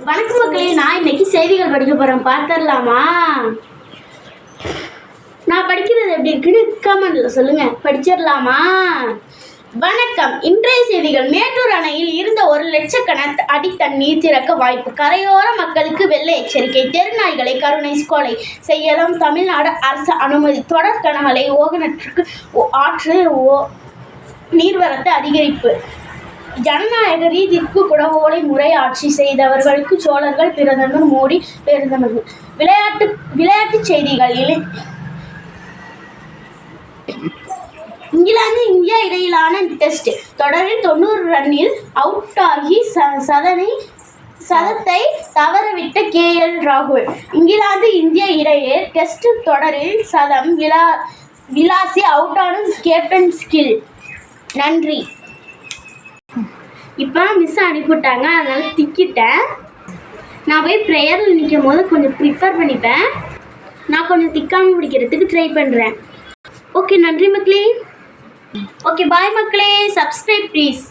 வணக்கம் மக்களே, நான் இன்னைக்கு செய்திகள் படிக்க போறேன். பார்த்துடலாமா? நான் படிக்கிறது எப்படி இருக்குன்னு கமெண்ட்ல சொல்லுங்க. படிச்சிடலாமா? வணக்கம். இன்றைய செய்திகள். மேட்டூர் அணையில் இருந்த 1 லட்சக்கண அடி தண்ணீர் திறக்க வாய்ப்பு. கரையோர மக்களுக்கு வெள்ள எச்சரிக்கை. தெருநாய்களை கருணை கொலை செய்யலாம். தமிழ்நாடு அரசு அனுமதி. தொடர் கனமழை. ஓகனேட்டருக்கு ஆற்று நீர்வரத்து அதிகரிப்பு. ஜனநாயக ரீதிக்கு குடவோலை முறை ஆட்சி செய்தவர்களுக்கு சோழர்கள் பிரதமர் மோடி பெருந்தமர்கள். விளையாட்டுச் செய்திகள். இங்கிலாந்து இந்தியா இடையிலான டெஸ்ட் தொடரில் 90 ரன்னில் அவுட் ஆகி சதத்தை தவறவிட்ட KL ராகுல். இங்கிலாந்து இந்தியா இடையே டெஸ்ட் தொடரில் சதம் விளாசி அவுட்டான கேப்டன் ஸ்கில். நன்றி. இப்போ மிஸ் அனுப்பிவிட்டாங்க, அதனால் திக்கிட்டேன். நான் போய் ப்ரேயரில் நிற்கும் போது கொஞ்சம் ப்ரிப்பேர் பண்ணிப்பேன். நான் கொஞ்சம் திக்காமல் பிடிக்கிறதுக்கு ட்ரை பண்ணுறேன். ஓகே, நன்றி மக்களே. ஓகே, பாய் மக்களே. Subscribe please.